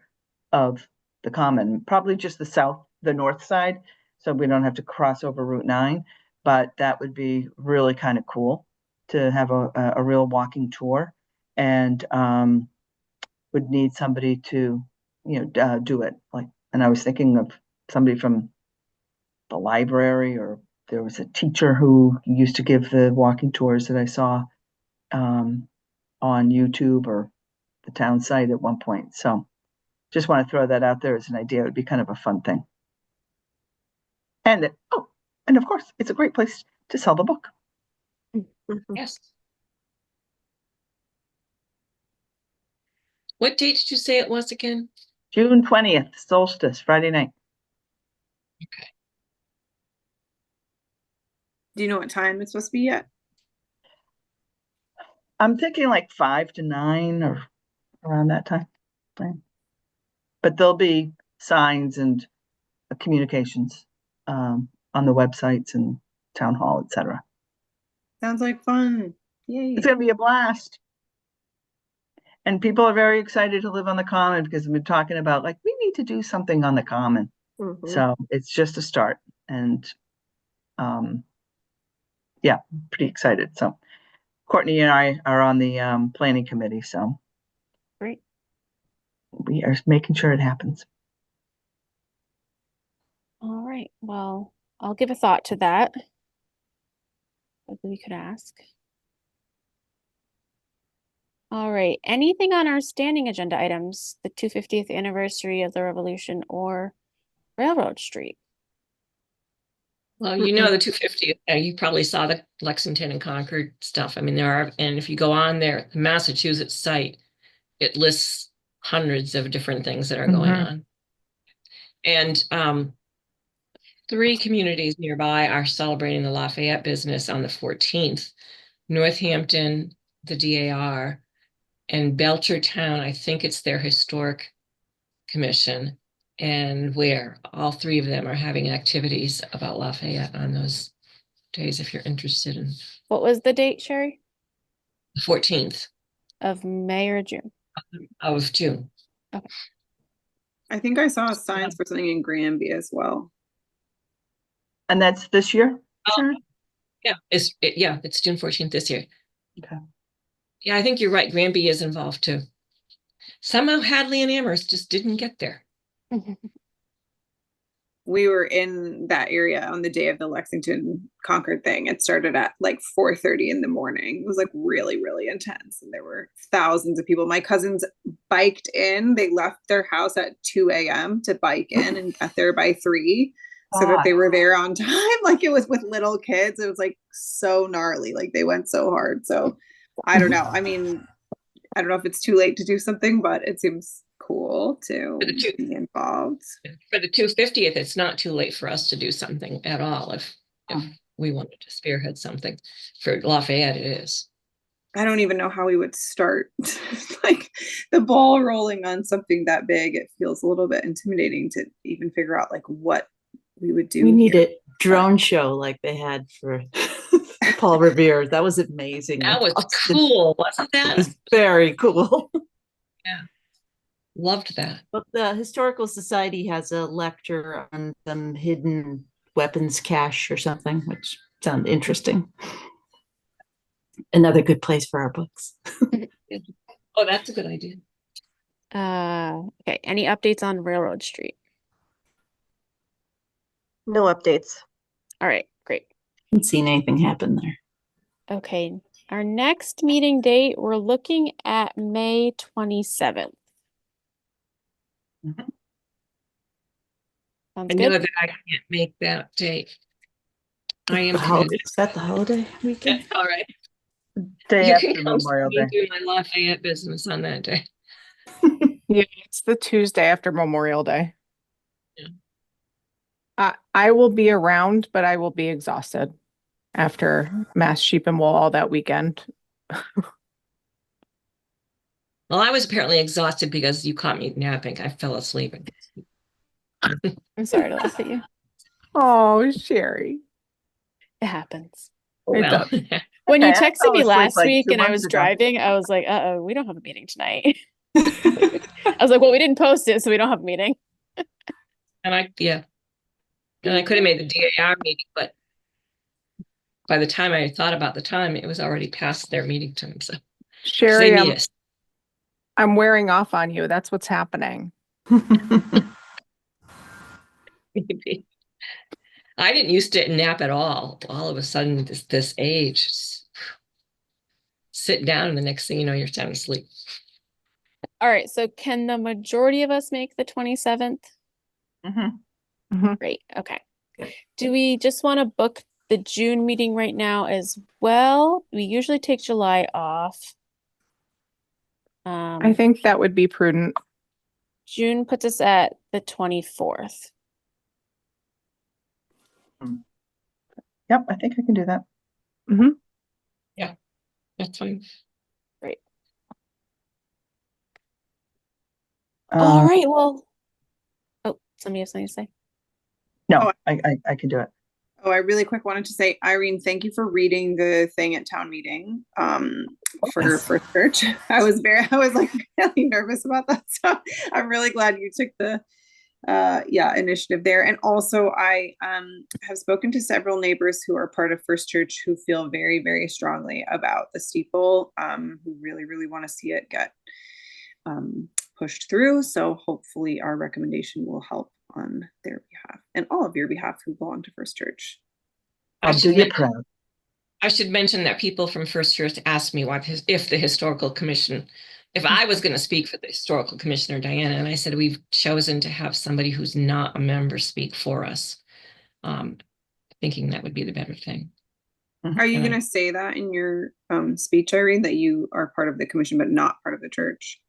of the Common, probably just the north side, so we don't have to cross over Route 9, but that would be really kind of cool to have a real walking tour, and would need somebody to, do it. Like, and I was thinking of somebody from the library, or there was a teacher who used to give the walking tours that I saw on YouTube or the town site at one point. So just want to throw that out there as an idea. It would be kind of a fun thing. And and of course, it's a great place to sell the book. Yes. What date did you say it was again? June 20th, solstice, Friday night. Okay. Do you know what time it's supposed to be yet? I'm thinking like 5 to 9 or around that time. But there'll be signs and communications on the websites and town hall, etc. Sounds like fun. Yay. It's going to be a blast. And people are very excited to live on the Common, because we've been talking about, like, we need to do something on the Common. Mhm. So it's just a start. And yeah, pretty excited. So Courtney and I are on the planning committee. So Great. we are making sure it happens. All right. Well, I'll give a thought to that. Maybe we could ask. All right. Anything on our standing agenda items, the 250th anniversary of the Revolution or Railroad Street? Well, you know, the 250, you probably saw the Lexington and Concord stuff. I mean, and if you go on there, the Massachusetts site, it lists hundreds of different things that are going on. And 3 communities nearby are celebrating the Lafayette business on the 14th. Northampton, the DAR, and Belchertown, I think it's their historic commission, and where all 3 of them are having activities about Lafayette on those days, if you're interested in. What was the date, Sherry? The 14th Of May or June? of June. I think I saw signs for something in Granby as well. And that's this year? Sharon? Yeah, it's June 14th this year. Okay. Yeah, I think you're right. Granby is involved too. Somehow Hadley and Amherst just didn't get there. We were in that area on the day of the Lexington Concord thing. It started at like 4:30 in the morning. It was like really, really intense. And there were thousands of people. My cousins biked in. They left their house at 2 a.m. to bike in and got there by 3 so that they were there on time. Like, it was with little kids. It was like so gnarly. Like, they went so hard. So I don't know. I mean, I don't know if it's too late to do something, but it seems cool to be involved. For the 250th, it's not too late for us to do something at all if we wanted to spearhead something. For Lafayette, it is. I don't even know how we would start. Like, the ball rolling on something that big, it feels a little bit intimidating to even figure out like what we would do. We need a drone show like they had for Paul Revere. That was amazing. That was cool, wasn't that? It was very cool. Yeah. Loved that. But the Historical Society has a lecture on some hidden weapons cache or something, which sounds interesting. Another good place for our books. Oh, that's a good idea. Okay, any updates on Railroad Street? No updates. All right, great. Haven't seen anything happen there. Okay, our next meeting date, we're looking at May 27th. Mhm. Sounds I know good? that I can't make that date. I am The holiday, committed. is that the holiday weekend? All right. Day You after can come see Memorial me Day. do my Lafayette business on that day. Yeah, it's the Tuesday after Memorial Day. Yeah. I will be around, but I will be exhausted after Mass Sheep and Wool all that weekend. Well, I was apparently exhausted because you caught me napping. I fell asleep. I'm sorry to laugh at you. Oh, Sherry. It happens. It Well, does. When you Okay, I texted fell me asleep last like week 2 and I months was ago. driving, I was like, uh-oh, we don't have a meeting tonight. I was like, well, we didn't post it, so we don't have a meeting. and I could have made the DAR meeting, but by the time I thought about the time, it was already past their meeting time. So 'cause Sherry, they meet us. I'm wearing off on you. That's what's happening. Maybe. I didn't used to nap at all. All of a sudden, this age, sit down, and the next thing you know, you're sound asleep. All right, so can the majority of us make the 27th? Mhm. Great, okay. Good. Do we just want to book the June meeting right now as well? We usually take July off. I think that would be prudent. June puts us at the 24th. Yep, I think I can do that. That's fine. Great. All Um, right, well. Oh, somebody have something to say? No, I can do it. Oh, I really quick wanted to say, Irene, thank you for reading the thing at town meeting for Yes. church. I was like really nervous about that. So I'm really glad you took the initiative there. And also I have spoken to several neighbors who are part of First Church who feel very, very strongly about the steeple, who really, really want to see it get pushed through. So hopefully our recommendation will help on their behalf and all of your behalf who belong to First Church. I I'll do should you men- proud. I should mention that people from First Church asked me if the historical commission, if I was going to speak for the historical commissioner, Diana, and I said, we've chosen to have somebody who's not a member speak for us, thinking that would be the better thing. Are you And I- going to say that in your speech, Irene, that you are part of the commission but not part of the church?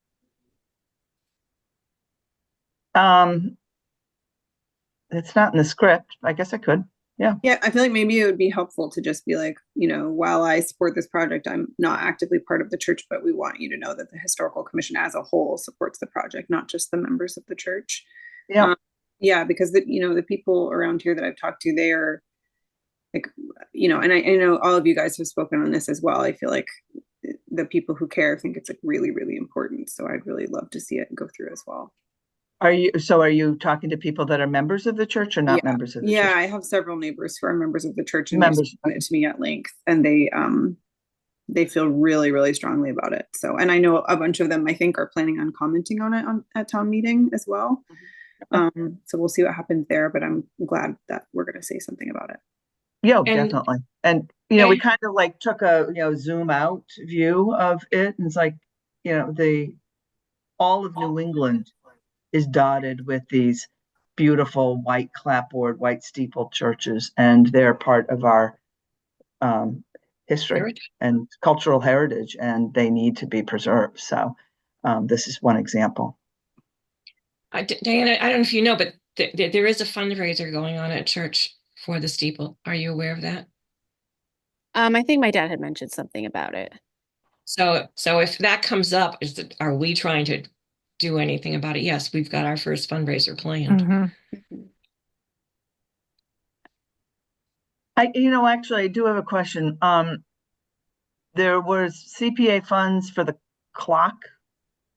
It's not in the script. I guess I could. Yeah, I feel like maybe it would be helpful to just be like, while I support this project, I'm not actively part of the church, but we want you to know that the historical commission as a whole supports the project, not just the members of the church. Yeah. Yeah, because the people around here that I've talked to, they are like, and I know all of you guys have spoken on this as well. I feel like the people who care think it's like really, really important. So I'd really love to see it go through as well. Are you talking to people that are members of the church or not members of the Yeah, church? I have several neighbors who are members of the church and Members. they've spoken it to me at length, and they feel really, really strongly about it. So, and I know a bunch of them, I think, are planning on commenting on it at town meeting as well. So we'll see what happens there, but I'm glad that we're going to say something about it. Yeah, And- definitely. And, we kind of like took a, zoom out view of it. And it's like, all of New England is dotted with these beautiful white clapboard, white steepled churches. And they're part of our history Heritage. and cultural heritage, and they need to be preserved. So this is one example. Diana, I don't know if you know, but there is a fundraiser going on at church for the steeple. Are you aware of that? I think my dad had mentioned something about it. So if that comes up, are we trying to do anything about it? Yes, we've got our first fundraiser planned. Mhm. Actually, I do have a question. There was CPA funds for the clock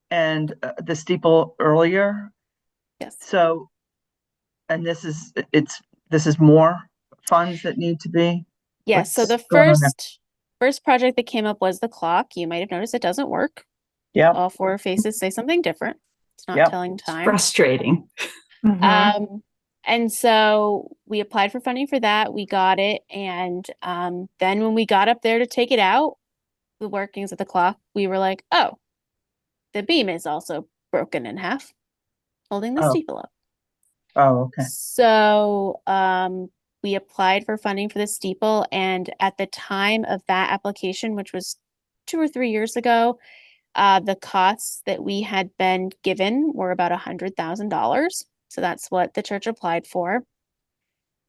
and the steeple earlier. Yes. So, and this is more funds that need to be. Yes, so What's the going on there? first project that came up was the clock. You might have noticed it doesn't work. Yeah. All four faces say something different. It's not Yep. telling time. Frustrating. Mhm. And so we applied for funding for that. We got it. And then when we got up there to take it out, the workings of the clock, we were like, oh, the beam is also broken in half, holding the Oh. steeple up. Oh, okay. So we applied for funding for the steeple. And at the time of that application, which was 2 or 3 years ago, the costs that we had been given were about $100,000. So that's what the church applied for.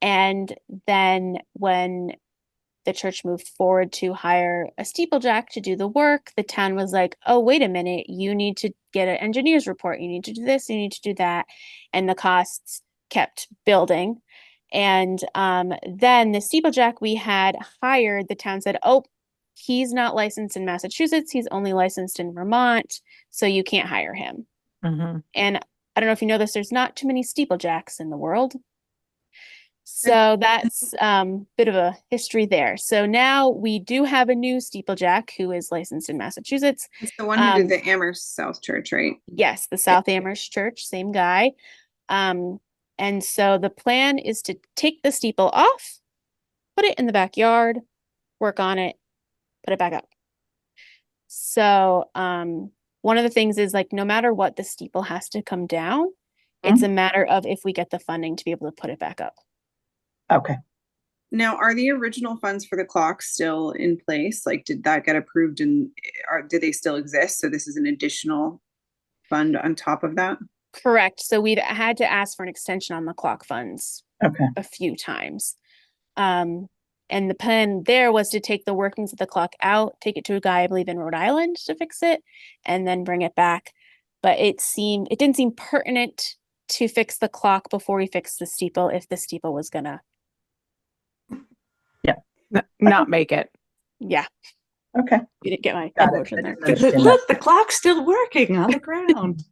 And then when the church moved forward to hire a steeplejack to do the work, the town was like, oh, wait a minute, you need to get an engineer's report. You need to do this, you need to do that. And the costs kept building. And then the steeplejack we had hired, the town said, oh, he's not licensed in Massachusetts. He's only licensed in Vermont. So you can't hire him. Mhm. And I don't know if you know this, there's not too many steeplejacks in the world. So that's bit of a history there. So now we do have a new steeplejack who is licensed in Massachusetts. It's the one who did the Amherst South Church, right? Yes, the South Amherst Church, same guy. And so the plan is to take the steeple off, put it in the backyard, work on it, put it back up. So one of the things is like no matter what, the steeple has to come down. It's a matter of if we get the funding to be able to put it back up. Okay. Now, are the original funds for the clock still in place? Like, did that get approved and do they still exist? So this is an additional fund on top of that? Correct. So we've had to ask for an extension on the clock funds Okay. a few times. And the plan there was to take the workings of the clock out, take it to a guy, I believe, in Rhode Island to fix it, and then bring it back. But it didn't seem pertinent to fix the clock before we fixed the steeple if the steeple was gonna, Not make it. yeah, Okay. you didn't get my Got it. emotion I there. didn't understand that. Look, the clock's still working on the ground.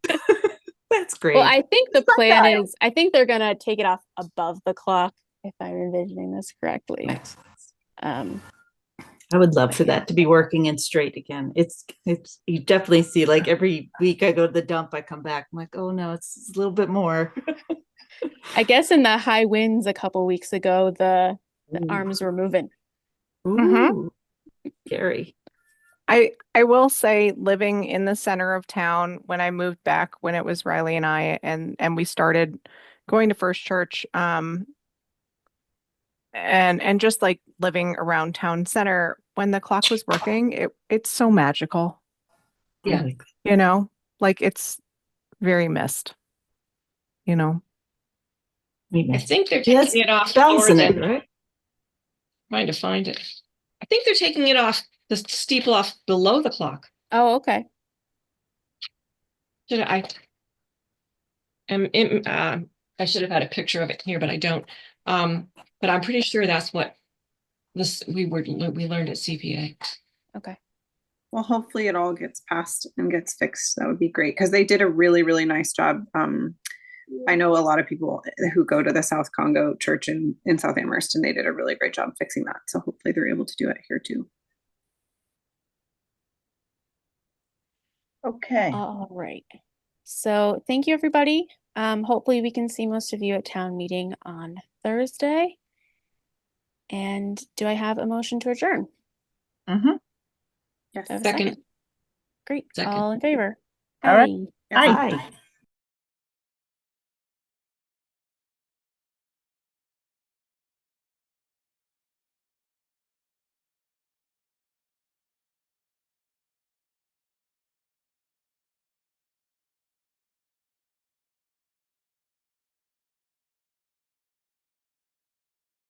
That's great. Well, I think the plan Sundial. is, I think they're gonna take it off above the clock, if I'm envisioning this correctly. Excellent. I I would love for that to be working and straight again. It's you definitely see like every week I go to the dump, I come back, I'm like, oh no, it's a little bit more. guess in the high winds a couple weeks ago, the arms were moving. Ooh, scary. I will say living in the center of town when I moved back when it was Riley and I and we started going to First Church and just like living around town center when the clock was working, it's so magical. Yeah. You know, like it's very missed. You know. I think they're Yes, taking it off. bells in lower it, than- right? Trying to find it. I think they're taking it off, the steeple off below the clock. Oh, okay. Should I should have had a picture of it here, but I don't. But I'm pretty sure that's what we learned at CPA. Okay. Well, hopefully it all gets passed and gets fixed. That would be great because they did a really, really nice job. I know a lot of people who go to the South Congo Church in South Amherst, and they did a really great job fixing that. So hopefully they're able to do it here too. Okay. All right. So thank you, everybody. Hopefully we can see most of you at town meeting on Thursday. And do I have a motion to adjourn? Mm-hmm. Yes. Do I have a Second. Great. Second. All in favor? All right. Aye. Yes. Hi. Hi.